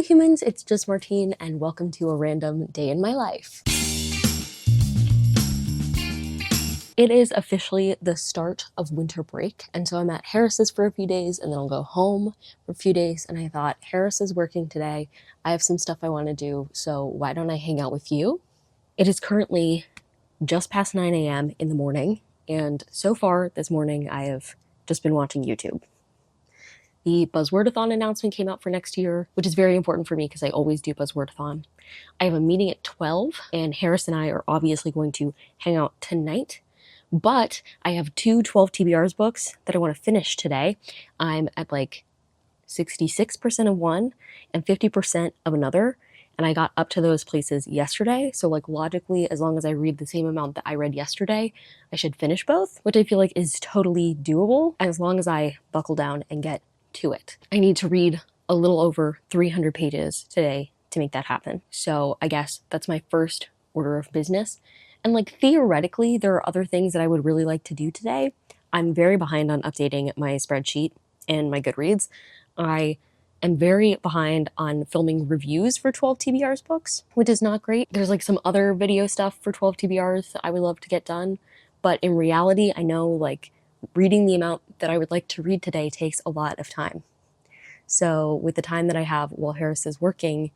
Hello humans, it's just Martine and welcome to a random day in my life. It is officially the start of winter break, and so I'm at Harris's for a few days and then I'll go home for a few days, and I thought Harris is working today. I have some stuff I want to do, so why don't I hang out with you? It is currently just past 9 a.m. in the morning, and so far this morning I have just been watching YouTube. The Buzzwordathon announcement came out for next year, which is very important for me because I always do Buzzwordathon. I have a meeting at 12, and Harris and I are obviously going to hang out tonight, but I have two 12 TBRs books that I want to finish today. I'm at like 66% of one and 50% of another, and I got up to those places yesterday, so like logically, as long as I read the same amount that I read yesterday, I should finish both, which I feel like is totally doable as long as I buckle down and get to it. I need to read a little over 300 pages today to make that happen. So I guess that's my first order of business. And like theoretically, there are other things that I would really like to do today. I'm very behind on updating my spreadsheet and my Goodreads. I am very behind on filming reviews for 12 TBRs books, which is not great. There's like some other video stuff for 12 TBRs that I would love to get done. But in reality, I know like reading the amount that I would like to read today takes a lot of time. So with the time that I have while Harris is working,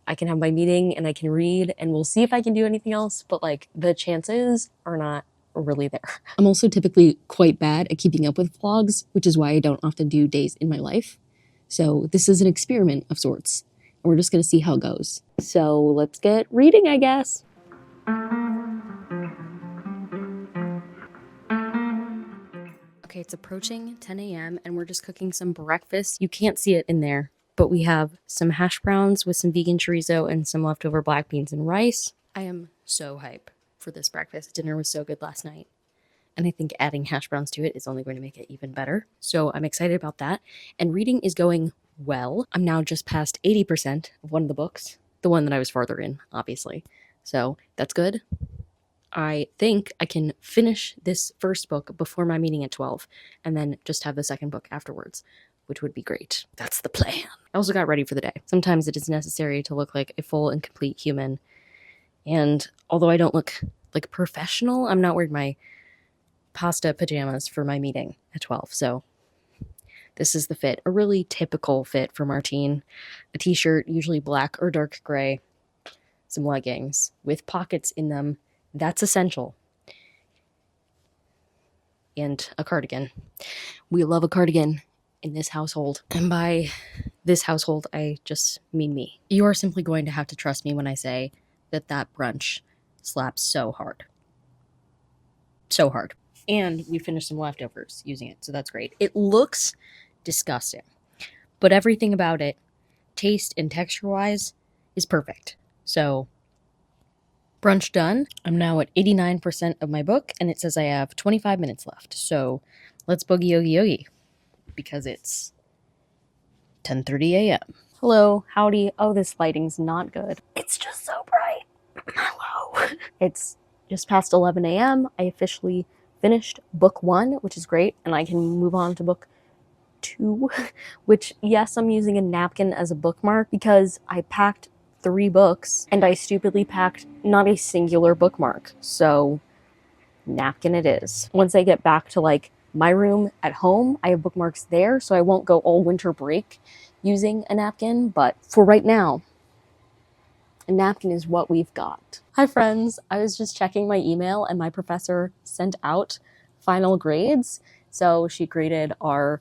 I can have my meeting and I can read, and we'll see if I can do anything else, but like the chances are not really there. I'm also typically quite bad at keeping up with vlogs, which is why I don't often do days in my life. So this is an experiment of sorts, and we're just gonna see how it goes. So let's get reading, I guess. Okay, it's approaching 10 a.m. and we're just cooking some breakfast. You can't see it in there, but we have some hash browns with some vegan chorizo and some leftover black beans and rice. I am so hype for this breakfast. Dinner was so good last night, and I think adding hash browns to it is only going to make it even better. So I'm excited about that. And reading is going well. I'm now just past 80% of one of the books, the one that I was farther in, obviously. So that's good. I think I can finish this first book before my meeting at 12 and then just have the second book afterwards, which would be great. That's the plan. I also got ready for the day. Sometimes it is necessary to look like a full and complete human. And although I don't look like professional, I'm not wearing my pasta pajamas for my meeting at 12. So this is the fit, a really typical fit for Martine. A t-shirt, usually black or dark gray, some leggings with pockets in them. That's essential. And a cardigan. We love a cardigan in this household. And by this household, I just mean me. You are simply going to have to trust me when I say that that brunch slaps so hard. So hard. And we finished some leftovers using it, so that's great. It looks disgusting, but everything about it, taste and texture-wise, is perfect. So brunch done. I'm now at 89% of my book, and it says I have 25 minutes left. So let's boogie yogi yogi, because it's 10:30 a.m. Hello, howdy. Oh, this lighting's not good. It's just so bright. Hello. It's just past 11 a.m. I officially finished book 1, which is great, and I can move on to book 2, which, yes, I'm using a napkin as a bookmark because I packed 3 books, and I stupidly packed not a singular bookmark, so napkin it is. Once I get back to like my room at home, I have bookmarks there, so I won't go all winter break using a napkin, but for right now, a napkin is what we've got. Hi friends, I was just checking my email and my professor sent out final grades. So she graded our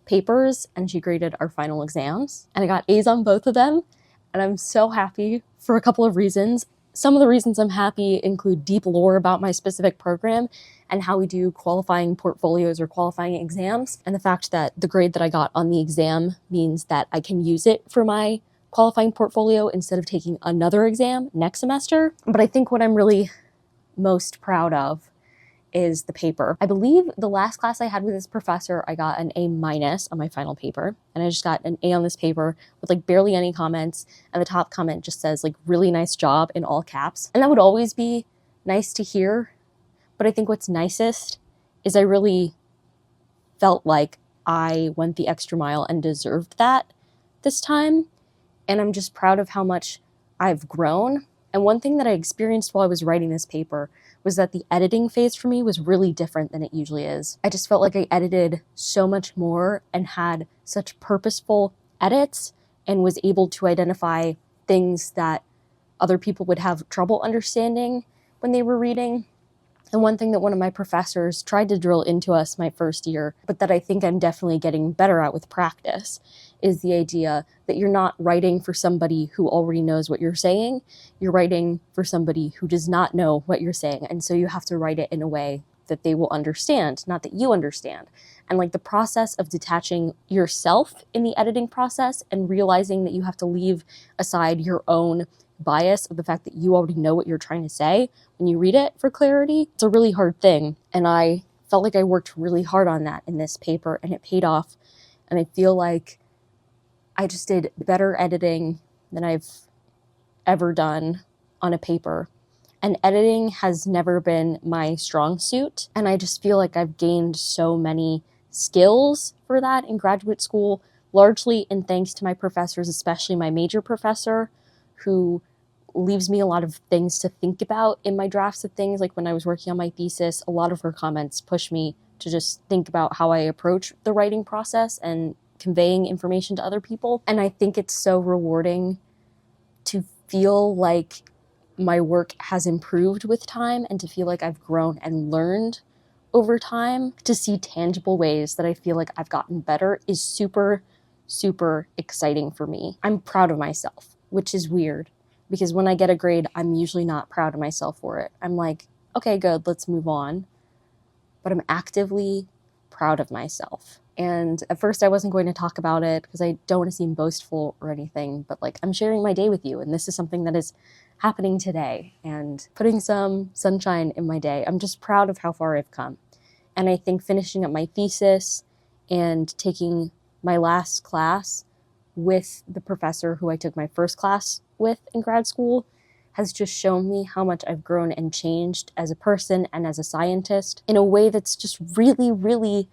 papers and she graded our final exams, and I got A's on both of them. And I'm so happy for a couple of reasons. Some of the reasons I'm happy include deep lore about my specific program and how we do qualifying portfolios or qualifying exams. And the fact that the grade that I got on the exam means that I can use it for my qualifying portfolio instead of taking another exam next semester. But I think what I'm really most proud of is the paper. I believe the last class I had with this professor, I got an A- on my final paper, and I just got an A on this paper with like barely any comments, and the top comment just says like really nice job in all caps. And that would always be nice to hear, but I think what's nicest is I really felt like I went the extra mile and deserved that this time. And I'm just proud of how much I've grown. And one thing that I experienced while I was writing this paper was that the editing phase for me was really different than it usually is. I just felt like I edited so much more and had such purposeful edits and was able to identify things that other people would have trouble understanding when they were reading. And one thing that one of my professors tried to drill into us my first year, but that I think I'm definitely getting better at with practice, is the idea that you're not writing for somebody who already knows what you're saying. You're writing for somebody who does not know what you're saying. And so you have to write it in a way that they will understand, not that you understand. And like the process of detaching yourself in the editing process and realizing that you have to leave aside your own bias of the fact that you already know what you're trying to say when you read it for clarity, it's a really hard thing. And I felt like I worked really hard on that in this paper and it paid off. And I feel like I just did better editing than I've ever done on a paper. And editing has never been my strong suit. And I just feel like I've gained so many skills for that in graduate school, largely in thanks to my professors, especially my major professor, who leaves me a lot of things to think about in my drafts of things. Like when I was working on my thesis, a lot of her comments pushed me to just think about how I approach the writing process and conveying information to other people. And I think it's so rewarding to feel like my work has improved with time and to feel like I've grown and learned over time. To see tangible ways that I feel like I've gotten better is super, super exciting for me. I'm proud of myself, which is weird because when I get a grade, I'm usually not proud of myself for it. I'm like, okay, good, let's move on. But I'm actively proud of myself. And at first I wasn't going to talk about it because I don't want to seem boastful or anything, but like I'm sharing my day with you and this is something that is happening today and putting some sunshine in my day. I'm just proud of how far I've come. And I think finishing up my thesis and taking my last class with the professor who I took my first class with in grad school has just shown me how much I've grown and changed as a person and as a scientist in a way that's just really, really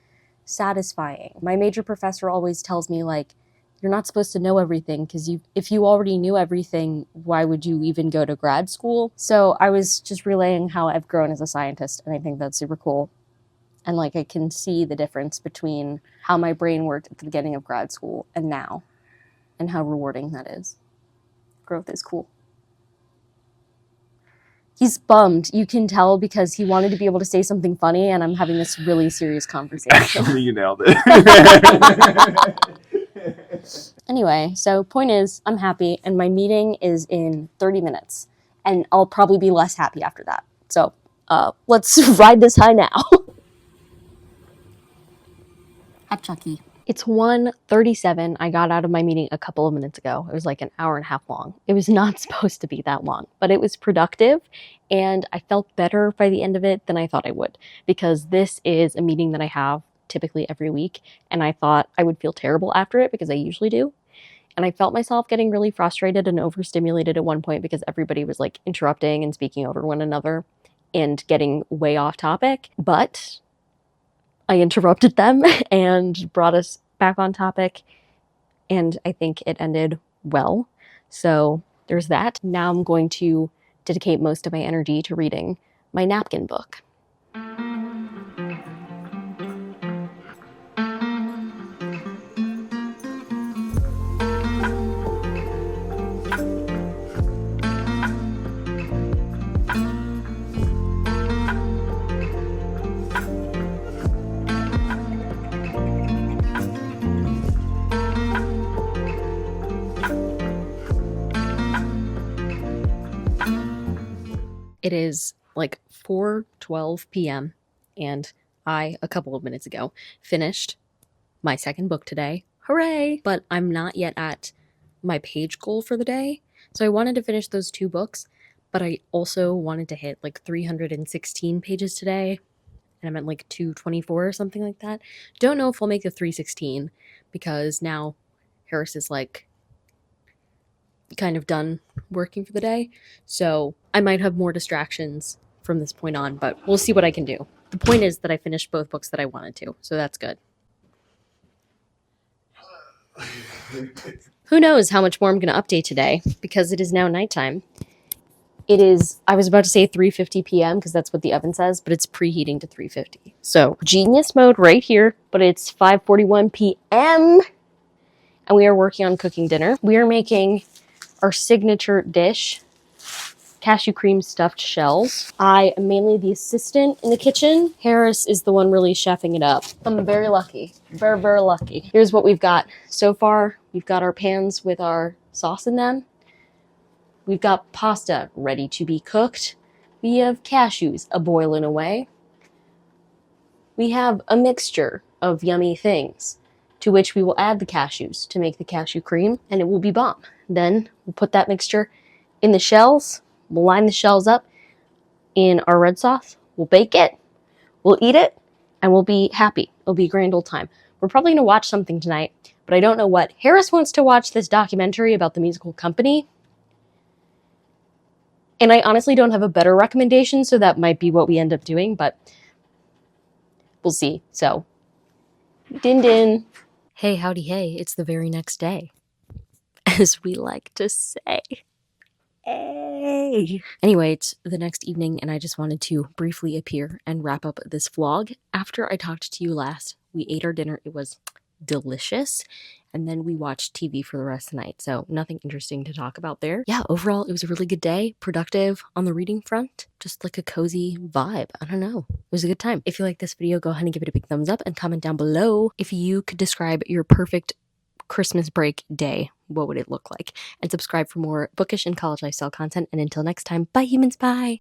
satisfying. My major professor always tells me, like, you're not supposed to know everything because if you already knew everything, why would you even go to grad school? So I was just relaying how I've grown as a scientist, and I think that's super cool. And like I can see the difference between how my brain worked at the beginning of grad school and now, and how rewarding that is. Growth is cool. He's bummed. You can tell because he wanted to be able to say something funny, and I'm having this really serious conversation. Actually, you nailed it. Anyway, so point is, I'm happy, and my meeting is in 30 minutes, and I'll probably be less happy after that. So let's ride this high now. At Chucky. It's 1:37. I got out of my meeting a couple of minutes ago. It was like an hour and a half long. It was not supposed to be that long, but it was productive, and I felt better by the end of it than I thought I would, because this is a meeting that I have typically every week, and I thought I would feel terrible after it because I usually do. And I felt myself getting really frustrated and overstimulated at one point because everybody was like interrupting and speaking over one another and getting way off topic. But I interrupted them and brought us back on topic, and I think it ended well. So there's that. Now I'm going to dedicate most of my energy to reading my napkin book. It is like 4:12 p.m. and I, a couple of minutes ago, finished my second book today. Hooray! But I'm not yet at my page goal for the day. So I wanted to finish those two books, but I also wanted to hit like 316 pages today. And I'm at like 224 or something like that. Don't know if I'll make the 316 because now Harris is like kind of done working for the day. So I might have more distractions from this point on, but we'll see what I can do. The point is that I finished both books that I wanted to, so that's good. Who knows how much more I'm going to update today, because it is now nighttime. It is, I was about to say 3:50 p.m. because that's what the oven says, but it's preheating to 3:50. So genius mode right here, but it's 5:41 p.m. and we are working on cooking dinner. We are making our signature dish, cashew cream stuffed shells. I am mainly the assistant in the kitchen. Harris is the one really chefing it up. I'm very lucky, very, very lucky. Here's what we've got so far. We've got our pans with our sauce in them. We've got pasta ready to be cooked. We have cashews a-boiling away. We have a mixture of yummy things to which we will add the cashews to make the cashew cream, and it will be bomb. Then we'll put that mixture in the shells. We'll line the shells up in our red sauce. We'll bake it. We'll eat it, and we'll be happy. It'll be a grand old time. We're probably going to watch something tonight, but I don't know what. Harris wants to watch this documentary about the musical company, and I honestly don't have a better recommendation, so that might be what we end up doing, but we'll see. So, din din. Hey, howdy, hey, it's the very next day, as we like to say. Hey. Anyway, it's the next evening, and I just wanted to briefly appear and wrap up this vlog. After I talked to you last, we ate our dinner. It was delicious. And then we watched TV for the rest of the night. So nothing interesting to talk about there. Yeah, overall, it was a really good day. Productive on the reading front. Just like a cozy vibe. I don't know. It was a good time. If you like this video, go ahead and give it a big thumbs up and comment down below if you could describe your perfect Christmas break day. What would it look like? And subscribe for more bookish and college lifestyle content. And until next time, bye humans, bye!